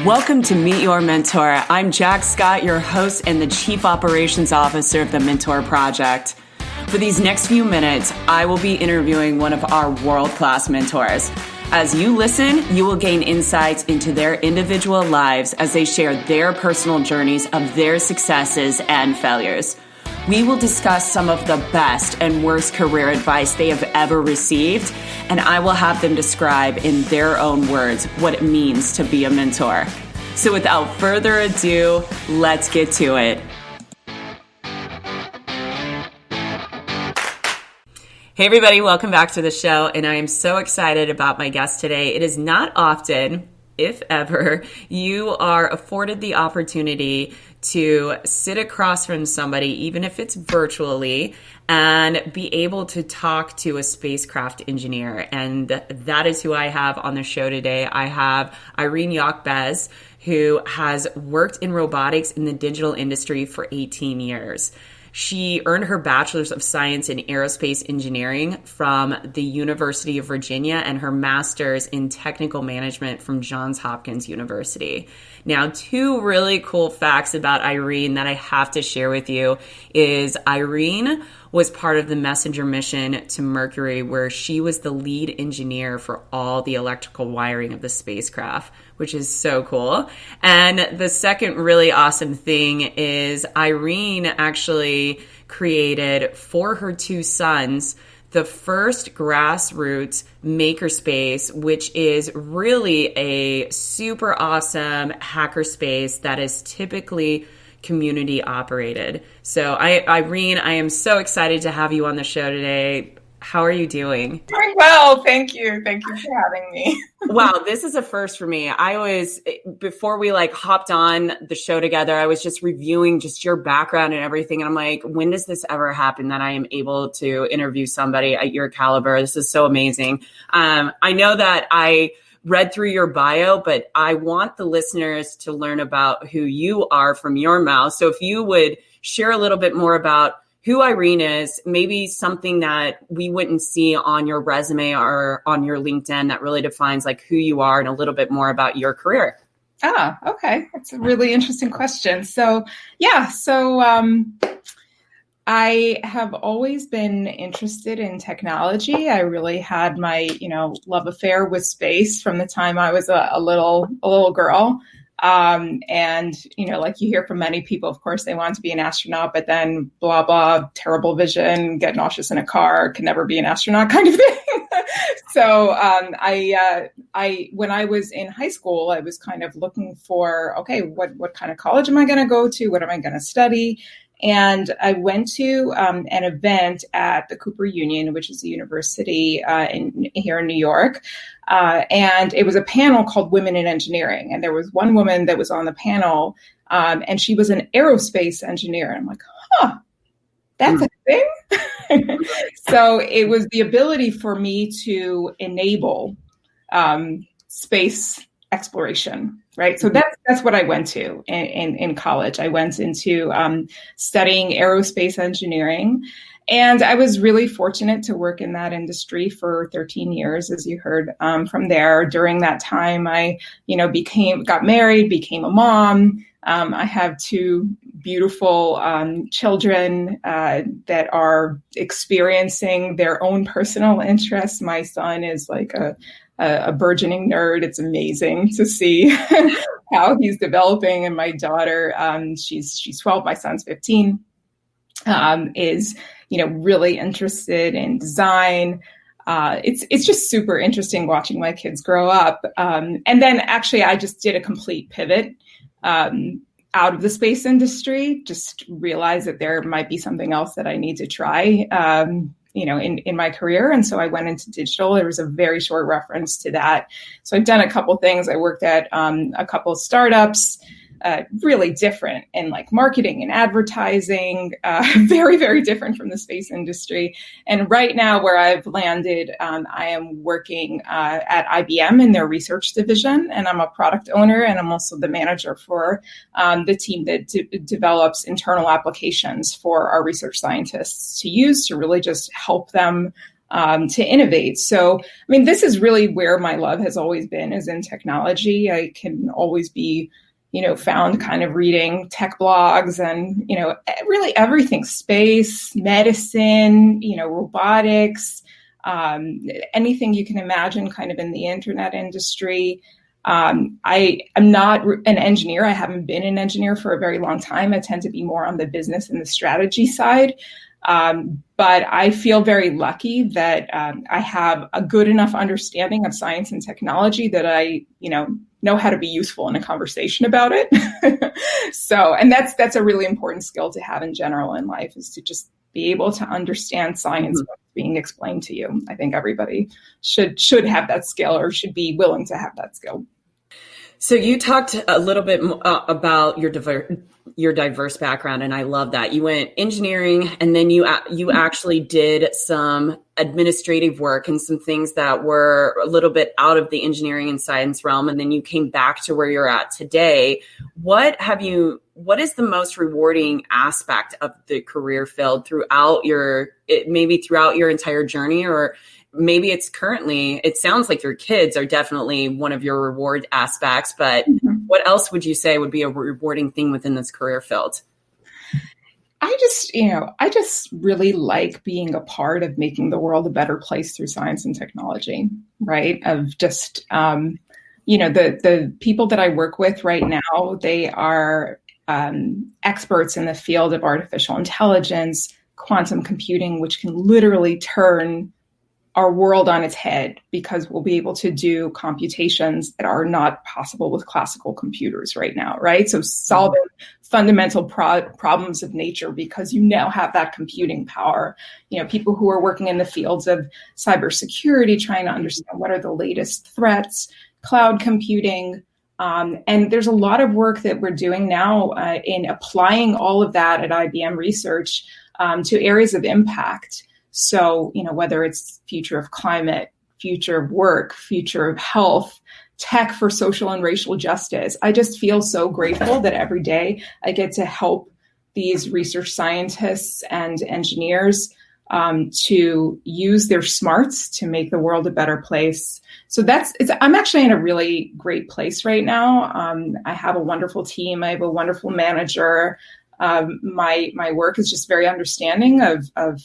Welcome to Meet Your Mentor. I'm Jack Scott, your host and the Chief Operations Officer of the Mentor Project. For these next few minutes, I will be interviewing one of our world-class mentors. As you listen, you will gain insights into their individual lives as they share their personal journeys of their successes and failures. We will discuss some of the best and worst career advice they have ever received, and I will have them describe in their own words what it means to be a mentor. So without further ado, let's get to it. Hey everybody, welcome back to the show, and I am so excited about my guest today. It is not often, if ever, you are afforded the opportunity to sit across from somebody, even if it's virtually, and be able to talk to a spacecraft engineer. And that is who I have on the show today. I have Irene Yachbes, who has worked in robotics in the digital industry for 18 years. She earned her Bachelor's of Science in Aerospace Engineering from the University of Virginia and her Master's in Technical Management from Johns Hopkins University. Now, two really cool facts about Irene that I have to share with you is Irene was part of the Messenger mission to Mercury, where she was the lead engineer for all the electrical wiring of the spacecraft, which is so cool. And the second really awesome thing is Irene actually created for her two sons the first grassroots makerspace, which is really a super awesome hackerspace that is typically community operated. So Irene, I am so excited to have you on the show today. How are you doing? Doing well. Thank you. Thank you for having me. Wow, this is a first for me. Before we hopped on the show together, I was just reviewing just your background and everything. And I'm like, when does this ever happen that I am able to interview somebody at your caliber? This is so amazing. I know that I read through your bio, but I want the listeners to learn about who you are from your mouth. So if you would share a little bit more about who Irene is, maybe something that we wouldn't see on your resume or on your LinkedIn that really defines who you are and a little bit more about your career. Okay. That's a really interesting question. I have always been interested in technology. I really had my, love affair with space from the time I was a little girl. Like you hear from many people, of course, they want to be an astronaut, but then blah, blah, terrible vision, get nauseous in a car, can never be an astronaut kind of thing. So when I was in high school, I was kind of looking for, okay, what kind of college am I going to go to? What am I going to study? And I went to an event at the Cooper Union, which is a university here in New York. And it was a panel called Women in Engineering. And there was one woman that was on the panel, and she was an aerospace engineer. And I'm like, that's a thing. So it was the ability for me to enable space exploration. Right. So that's what I went to in college. I went into studying aerospace engineering, and I was really fortunate to work in that industry for 13 years, as you heard from there. During that time, I, got married, became a mom. I have two beautiful children that are experiencing their own personal interests. My son is like a burgeoning nerd. It's amazing to see how he's developing. And my daughter, she's 12, my son's 15, is, really interested in design. It's just super interesting watching my kids grow up. And then actually I just did a complete pivot out of the space industry, just realized that there might be something else that I need to try. In my career. And so I went into digital. There was a very short reference to that. So I've done a couple things. I worked at a couple of startups, really different in marketing and advertising, very, very different from the space industry. And right now where I've landed, I am working at IBM in their research division, and I'm a product owner, and I'm also the manager for the team that develops internal applications for our research scientists to use to really just help them to innovate. So, I mean, this is really where my love has always been, is in technology. I can always be, found kind of reading tech blogs and, really everything, space, medicine, robotics, anything you can imagine kind of in the internet industry. I am not an engineer. I haven't been an engineer for a very long time. I tend to be more on the business and the strategy side. But I feel very lucky that I have a good enough understanding of science and technology that I, know how to be useful in a conversation about it. So, and that's a really important skill to have in general in life, is to just be able to understand science when it's being explained to you. I think everybody should have that skill, or should be willing to have that skill. So you talked a little bit about your diverse background, and I love that. You went engineering, and then you actually did some administrative work and some things that were a little bit out of the engineering and science realm, and then you came back to where you're at today. What is the most rewarding aspect of the career field throughout your entire journey, or maybe it sounds like your kids are definitely one of your reward aspects, but what else would you say would be a rewarding thing within this career field? I just really like being a part of making the world a better place through science and technology, right? Of just, the people that I work with right now, they are experts in the field of artificial intelligence, quantum computing, which can literally turn our world on its head, because we'll be able to do computations that are not possible with classical computers right now, right? So solving fundamental problems of nature, because you now have that computing power. People who are working in the fields of cybersecurity, trying to understand what are the latest threats, cloud computing. And there's a lot of work that we're doing now in applying all of that at IBM Research to areas of impact. So, whether it's future of climate, future of work, future of health, tech for social and racial justice, I just feel so grateful that every day I get to help these research scientists and engineers to use their smarts to make the world a better place. So I'm actually in a really great place right now. I have a wonderful team. I have a wonderful manager. My work is just very understanding of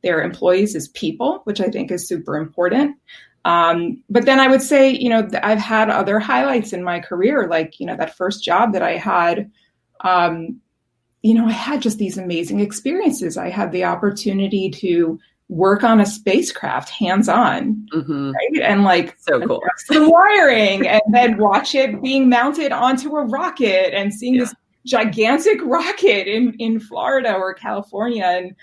their employees as people, which I think is super important. But then I would say, I've had other highlights in my career, like, that first job that I had, I had just these amazing experiences. I had the opportunity to work on a spacecraft hands-on, right? And so cool. The wiring, and then watch it being mounted onto a rocket, and seeing this gigantic rocket in Florida or California. And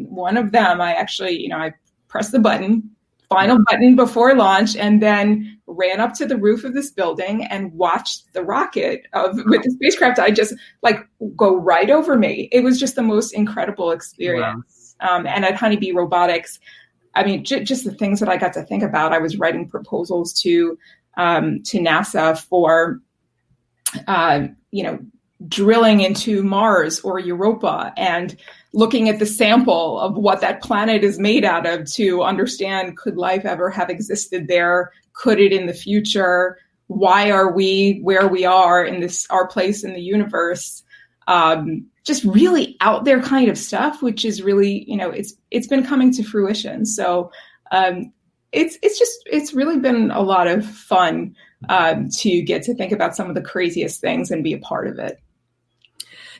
one of them, I actually, I pressed the final button before launch, and then ran up to the roof of this building and watched the rocket with the spacecraft. I just go right over me. It was just the most incredible experience. Wow. And at Honeybee Robotics, I mean, just the things that I got to think about. I was writing proposals to NASA for, drilling into Mars or Europa, and looking at the sample of what that planet is made out of to understand, could life ever have existed there? Could it in the future? Why are we where we are in our place in the universe? Just really out there kind of stuff, which is really, it's been coming to fruition. So it's really been a lot of fun to get to think about some of the craziest things and be a part of it.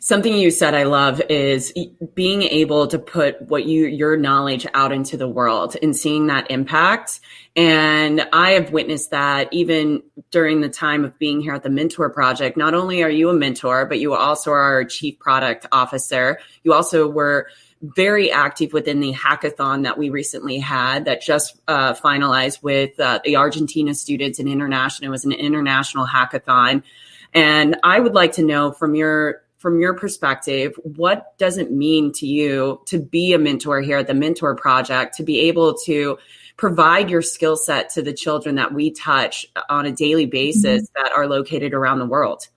Something you said I love is being able to put your knowledge out into the world and seeing that impact. And I have witnessed that even during the time of being here at the Mentor Project. Not only are you a mentor, but you also are our chief product officer. You also were very active within the hackathon that we recently had that just finalized with the Argentina students and international. It was an international hackathon. And I would like to know from your perspective, what does it mean to you to be a mentor here at the Mentor Project, to be able to provide your skill set to the children that we touch on a daily basis that are located around the world?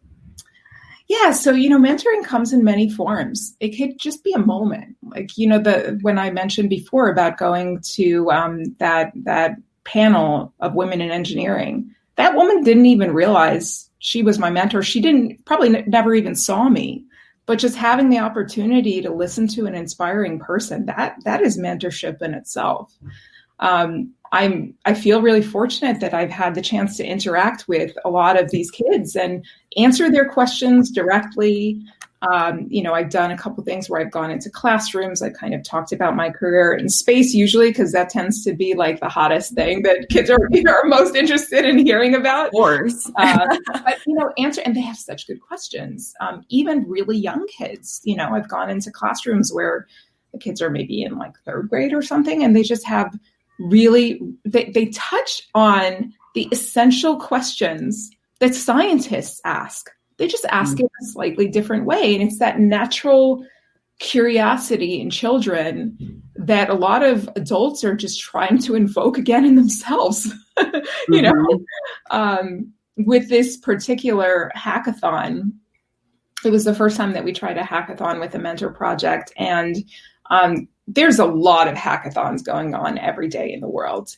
Yeah, so mentoring comes in many forms. It could just be a moment, like when I mentioned before about going to that panel of women in engineering. That woman didn't even realize she was my mentor. She didn't probably never even saw me, but just having the opportunity to listen to an inspiring person, that is mentorship in itself. I feel really fortunate that I've had the chance to interact with a lot of these kids and answer their questions directly. I've done a couple things where I've gone into classrooms. I kind of talked about my career in space usually, because that tends to be like the hottest thing that kids are most interested in hearing about. Of course. But answer, and they have such good questions. Even really young kids, I've gone into classrooms where the kids are maybe in like third grade or something, and they just have really, they touch on the essential questions that scientists ask. They just ask it a slightly different way. And it's that natural curiosity in children that a lot of adults are just trying to invoke again in themselves. With this particular hackathon, it was the first time that we tried a hackathon with a mentor project. And there's a lot of hackathons going on every day in the world.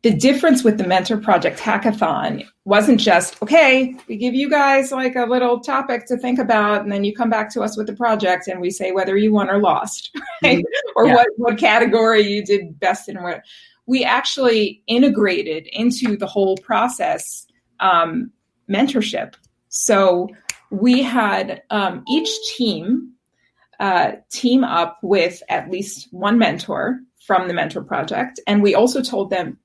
The difference with the Mentor Project Hackathon wasn't just, okay, we give you guys like a little topic to think about, and then you come back to us with the project and we say whether you won or lost, right? Or what category you did best in. What we actually integrated into the whole process, mentorship. So we had each team up with at least one mentor from the Mentor Project. And we also told them,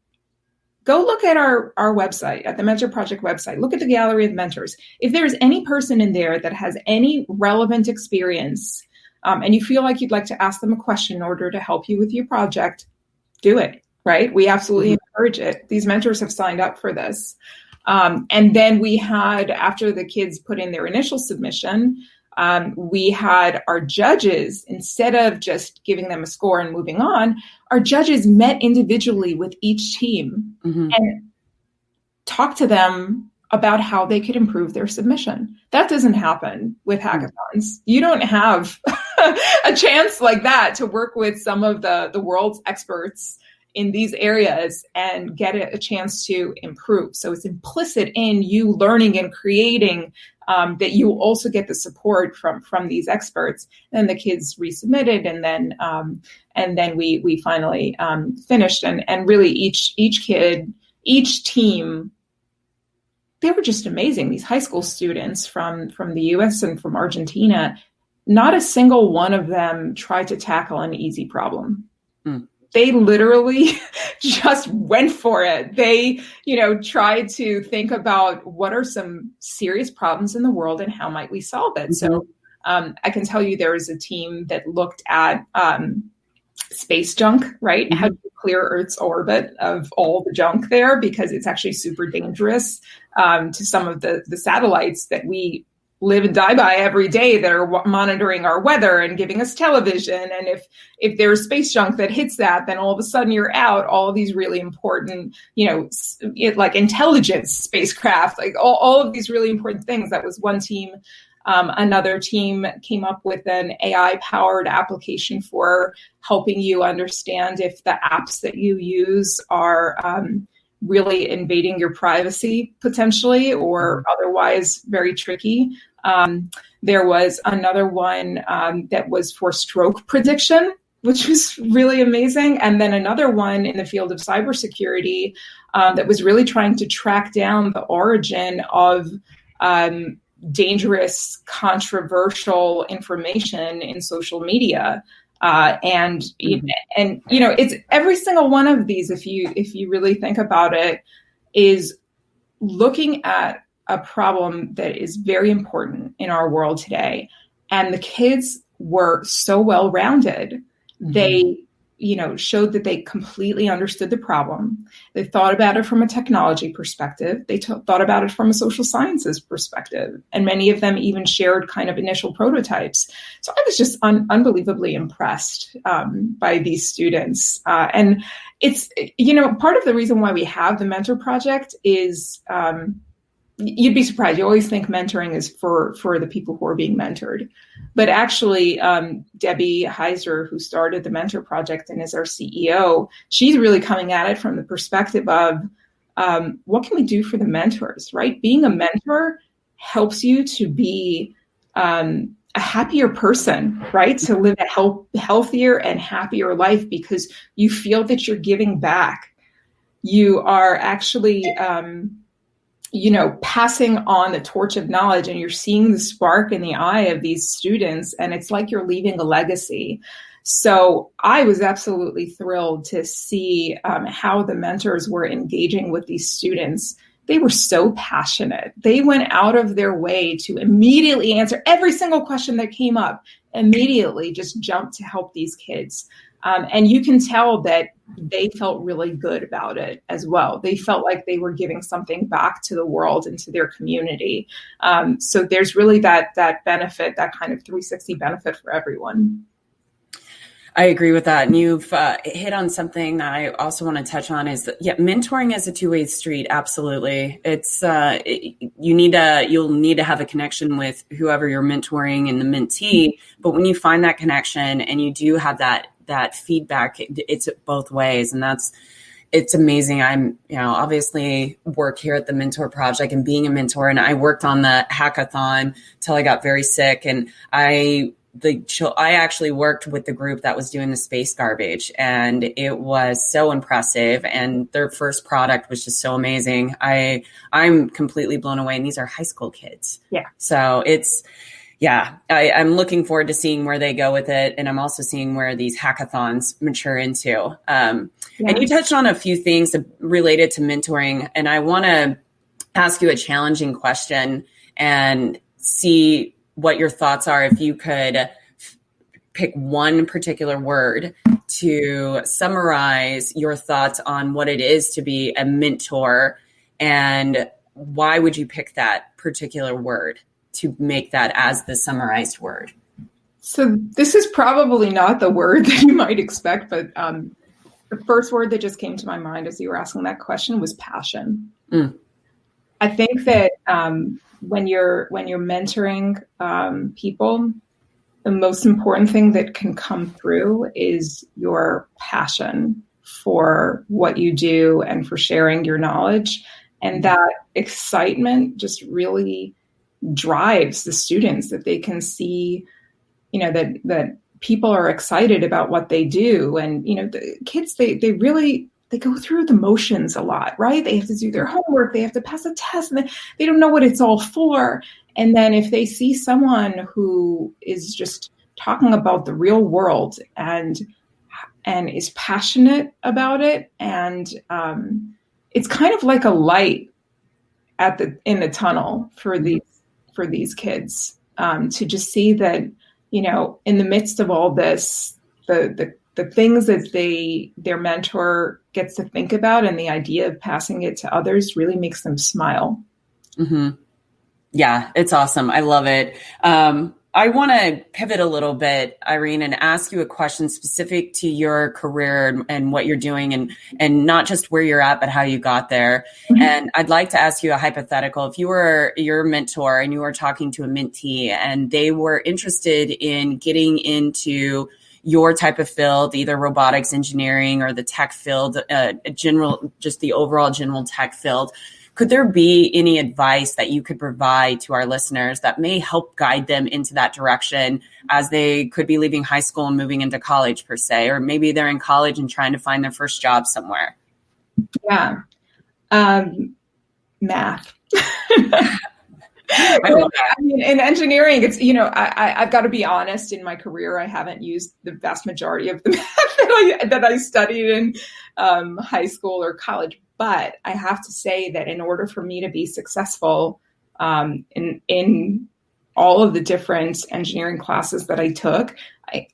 go look at our website, at the Mentor Project website. Look at the gallery of mentors. If there's any person in there that has any relevant experience, and you feel like you'd like to ask them a question in order to help you with your project, do it, right? We absolutely encourage it. These mentors have signed up for this. And then we had, after the kids put in their initial submission, we had our judges, instead of just giving them a score and moving on, our judges met individually with each team and talked to them about how they could improve their submission. That doesn't happen with hackathons. You don't have a chance like that to work with some of the world's experts in these areas and get a chance to improve. So it's implicit in you learning and creating that you also get the support from these experts. And the kids resubmitted, and then we finally finished. And really each kid, each team, they were just amazing. These high school students from the US and from Argentina, not a single one of them tried to tackle an easy problem. They literally just went for it. They, tried to think about what are some serious problems in the world and how might we solve it. So I can tell you there was a team that looked at space junk, right? How to clear Earth's orbit of all the junk there, because it's actually super dangerous to some of the satellites that we live and die by every day that are monitoring our weather and giving us television. And if there's space junk that hits that, then all of a sudden you're out all of these really important, like intelligence spacecraft, like all of these really important things. That was one team. Another team came up with an AI-powered application for helping you understand if the apps that you use are really invading your privacy potentially, or otherwise very tricky. There was another one that was for stroke prediction, which was really amazing. And then another one in the field of cybersecurity that was really trying to track down the origin of dangerous, controversial information in social media. It's every single one of these, if you really think about it, is looking at a problem that is very important in our world today. And the kids were so well-rounded. They, showed that they completely understood the problem. They thought about it from a technology perspective. They thought about it from a social sciences perspective. And many of them even shared kind of initial prototypes. So I was just unbelievably impressed by these students. And it's, part of the reason why we have the Mentor Project is you'd be surprised. You always think mentoring is for the people who are being mentored. But actually, Debbie Heiser, who started the Mentor Project and is our CEO, she's really coming at it from the perspective of what can we do for the mentors, right? Being a mentor helps you to be a happier person, right? To live a healthier and happier life because you feel that you're giving back. You are actually passing on the torch of knowledge, and you're seeing the spark in the eye of these students, and it's like you're leaving a legacy. So I was absolutely thrilled to see how the mentors were engaging with these students. They were so passionate. They went out of their way to immediately answer every single question that came up, immediately just jumped to help these kids. And you can tell that they felt really good about it as well. They felt like they were giving something back to the world and to their community. So there's really that benefit, that kind of 360 benefit for everyone. I agree with that. And you've hit on something that I also want to touch on is that, mentoring is a two-way street. Absolutely. It's you'll need to have a connection with whoever you're mentoring and the mentee. But when you find that connection and you do have that feedback, it's both ways. And it's amazing. I'm, obviously work here at the Mentor Project and being a mentor, and I worked on the hackathon till I got very sick. And I actually worked with the group that was doing the space garbage, and it was so impressive. And their first product was just so amazing. I'm completely blown away. And these are high school kids. Yeah. So I'm looking forward to seeing where they go with it. And I'm also seeing where these hackathons mature into. And you touched on a few things related to mentoring. And I want to ask you a challenging question and see what your thoughts are. If you could pick one particular word to summarize your thoughts on what it is to be a mentor, and why would you pick that particular word to make that as the summarized word? So this is probably not the word that you might expect, but the first word that just came to my mind as you were asking that question was passion. I think that when you're mentoring people, the most important thing that can come through is your passion for what you do and for sharing your knowledge. And that excitement just really drives the students, that they can see, that people are excited about what they do. And, the kids, they go through the motions a lot, right? They have to do their homework, they have to pass a test, and they don't know what it's all for. And then if they see someone who is just talking about the real world and is passionate about it, and it's kind of like a light in the tunnel for these kids, to just see that, in the midst of all this, the things that their mentor gets to think about and the idea of passing it to others really makes them smile. Mm-hmm. Yeah, it's awesome. I love it. I want to pivot a little bit, Irene, and ask you a question specific to your career and what you're doing, and not just where you're at, but how you got there. Mm-hmm. And I'd like to ask you a hypothetical. If you were your mentor and you were talking to a mentee and they were interested in getting into your type of field, either robotics engineering or the tech field, just the overall general tech field, could there be any advice that you could provide to our listeners that may help guide them into that direction as they could be leaving high school and moving into college per se, or maybe they're in college and trying to find their first job somewhere? Yeah. Math. In engineering, it's, I've got to be honest, in my career, I haven't used the vast majority of the math that I studied in high school or college. But I have to say that in order for me to be successful in all of the different engineering classes that I took,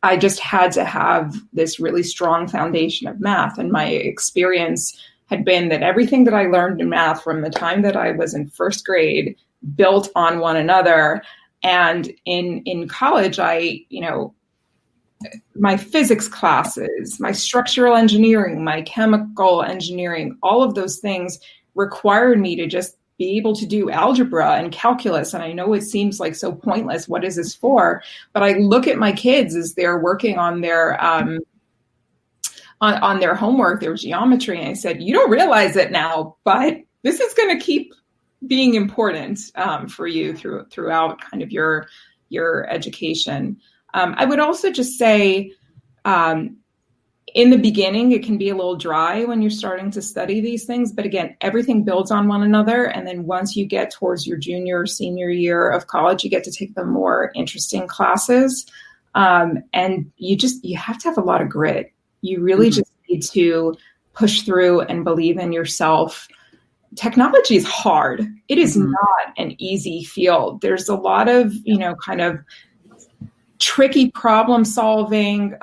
I just had to have this really strong foundation of math. And my experience had been that everything that I learned in math from the time that I was in first grade built on one another. And in college, my physics classes, my structural engineering, my chemical engineering, all of those things required me to just be able to do algebra and calculus. And I know it seems like so pointless. What is this for? But I look at my kids as they're working on their on their homework, their geometry, and I said, you don't realize it now, but this is going to keep being important for you throughout kind of your education. I would also just say, in the beginning, it can be a little dry when you're starting to study these things. But again, everything builds on one another. And then once you get towards your junior or senior year of college, you get to take the more interesting classes. And you have to have a lot of grit. You really just need to push through and believe in yourself. Technology is hard. It is not an easy field. There's a lot of, kind of tricky problem solving.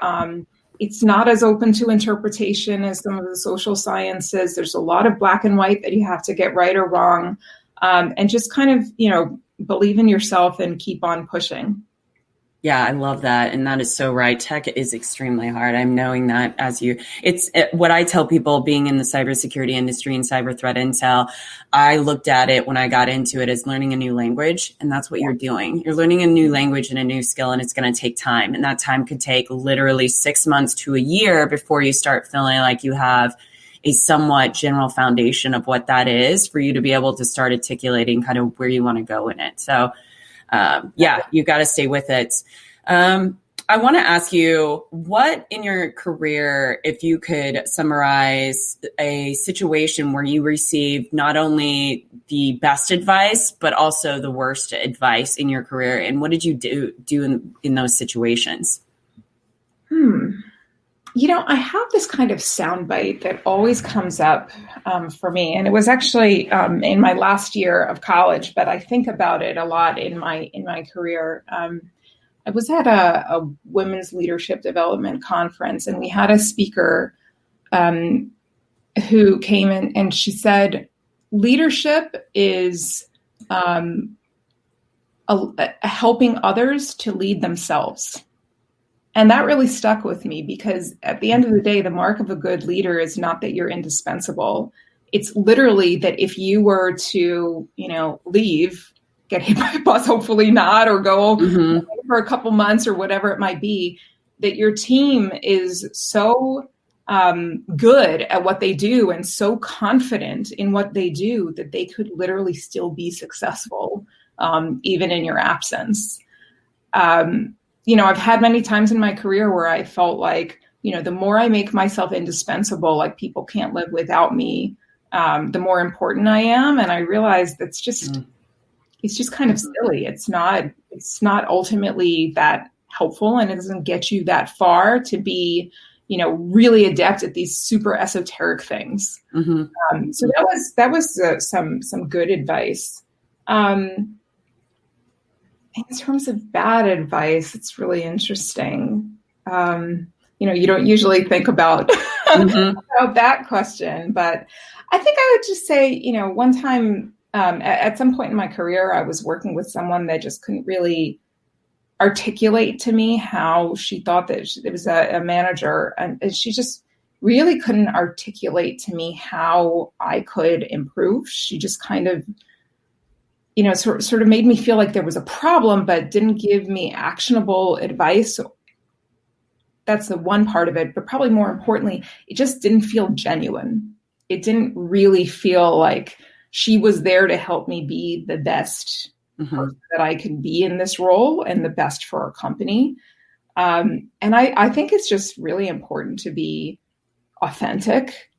It's not as open to interpretation as some of the social sciences. There's a lot of black and white that you have to get right or wrong. And just kind of, believe in yourself and keep on pushing. Yeah, I love that. And that is so right. Tech is extremely hard. I'm knowing that it's what I tell people being in the cybersecurity industry and cyber threat intel. I looked at it when I got into it as learning a new language. And that's what you're doing. You're learning a new language and a new skill, and it's going to take time. And that time could take literally 6 months to a year before you start feeling like you have a somewhat general foundation of what that is for you to be able to start articulating kind of where you want to go in it. So you've got to stay with it. I want to ask you, what in your career, if you could summarize a situation where you received not only the best advice, but also the worst advice in your career, and what did you do in those situations? I have this kind of soundbite that always comes up for me, and it was actually in my last year of college, but I think about it a lot in my career. I was at a women's leadership development conference, and we had a speaker who came in, and she said, leadership is helping others to lead themselves. And that really stuck with me, because at the end of the day, the mark of a good leader is not that you're indispensable. It's literally that if you were to, leave, get hit by a bus, hopefully not, or go for a couple months or whatever it might be, that your team is so good at what they do and so confident in what they do that they could literally still be successful, even in your absence. I've had many times in my career where I felt like, the more I make myself indispensable, like people can't live without me, the more important I am. And I realized it's just kind of silly. It's not ultimately that helpful, and it doesn't get you that far to be, really adept at these super esoteric things. So that was some good advice. In terms of bad advice, it's really interesting. You don't usually think about, about that question, but I think I would just say, one time at some point in my career, I was working with someone that just couldn't really articulate to me how she thought that it was a manager, and she just really couldn't articulate to me how I could improve. She just kind of sort of made me feel like there was a problem, but didn't give me actionable advice. That's the one part of it. But probably more importantly, it just didn't feel genuine. It didn't really feel like she was there to help me be the best person that I could be in this role and the best for our company. And I think it's just really important to be authentic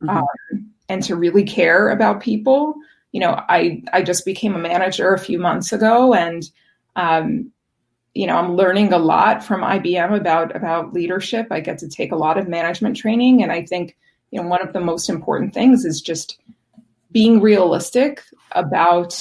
and to really care about people. I just became a manager a few months ago, and, I'm learning a lot from IBM about leadership. I get to take a lot of management training. And I think, one of the most important things is just being realistic about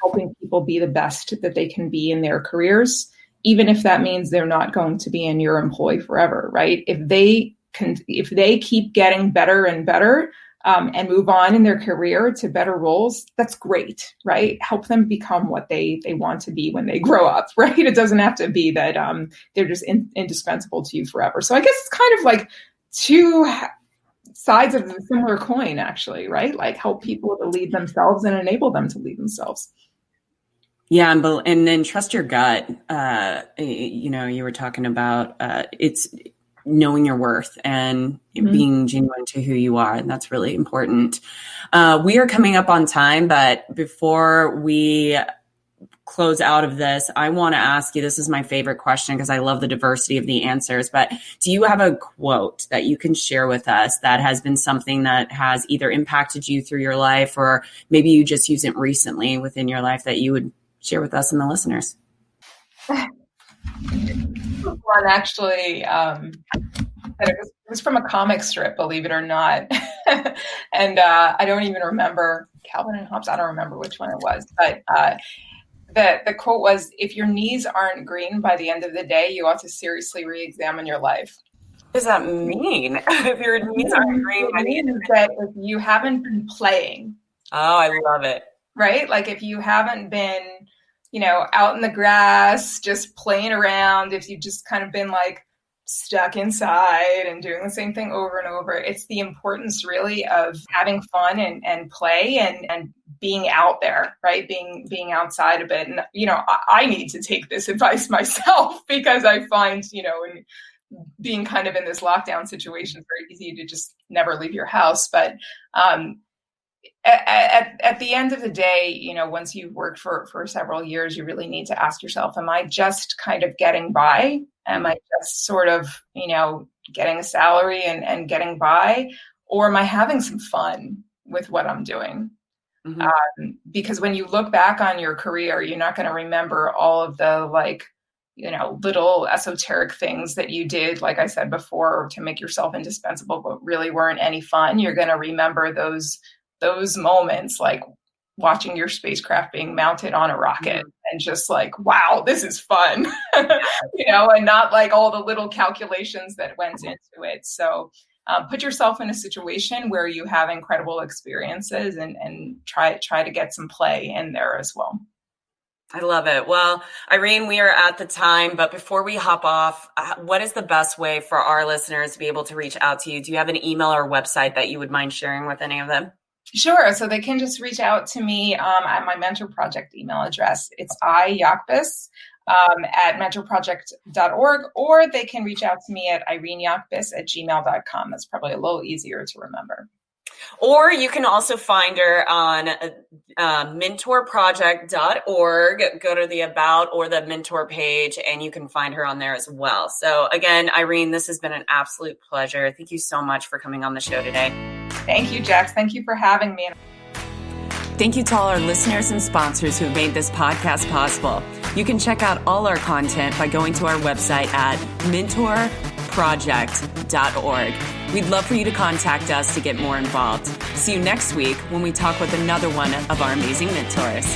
helping people be the best that they can be in their careers, even if that means they're not going to be in your employ forever, right? If they keep getting better and better, and move on in their career to better roles, that's great, right? Help them become what they want to be when they grow up, right? It doesn't have to be that they're just indispensable to you forever. So I guess it's kind of like two sides of a similar coin, actually, right? Like help people to lead themselves and enable them to lead themselves. Yeah, and then trust your gut. You were talking about it's knowing your worth and being genuine to who you are, and that's really important. We are coming up on time, but before we close out of this, I want to ask you, this is my favorite question because I love the diversity of the answers, but do you have a quote that you can share with us that has been something that has either impacted you through your life, or maybe you just use it recently within your life that you would share with us and the listeners? One actually, it was from a comic strip, believe it or not. And I don't even remember Calvin and Hobbes. I don't remember which one it was, but the quote was, if your knees aren't green by the end of the day, you ought to seriously re-examine your life. What does that mean? If your knees aren't green by the end of the day? That if you haven't been playing. Oh, I love it. Right? Like if you haven't been, out in the grass, just playing around, if you've just kind of been like stuck inside and doing the same thing over and over, it's the importance really of having fun and play and being out there, right? Being outside a bit. And, I need to take this advice myself because I find, in being kind of in this lockdown situation, it's very easy to just never leave your house. But, at the end of the day, once you've worked for several years, you really need to ask yourself, am I just kind of getting by? Am I just sort of, getting a salary and getting by? Or am I having some fun with what I'm doing? Mm-hmm. Because when you look back on your career, you're not going to remember all of the little esoteric things that you did, like I said before, to make yourself indispensable, but really weren't any fun. You're going to remember those moments, like watching your spacecraft being mounted on a rocket and just like, wow, this is fun, and not like all the little calculations that went into it. So put yourself in a situation where you have incredible experiences and try to get some play in there as well. I love it. Well, Irene, we are at the time, but before we hop off, what is the best way for our listeners to be able to reach out to you? Do you have an email or website that you would mind sharing with any of them? Sure. So they can just reach out to me at my Mentor Project email address. It's Yachbes at mentorproject.org, or they can reach out to me at ireneyachbes@gmail.com. That's probably a little easier to remember. Or you can also find her on mentorproject.org. Go to the About or the Mentor page, and you can find her on there as well. So again, Irene, this has been an absolute pleasure. Thank you so much for coming on the show today. Thank you, Jax. Thank you for having me. Thank you to all our listeners and sponsors who have made this podcast possible. You can check out all our content by going to our website at mentorproject.org. We'd love for you to contact us to get more involved. See you next week when we talk with another one of our amazing mentors.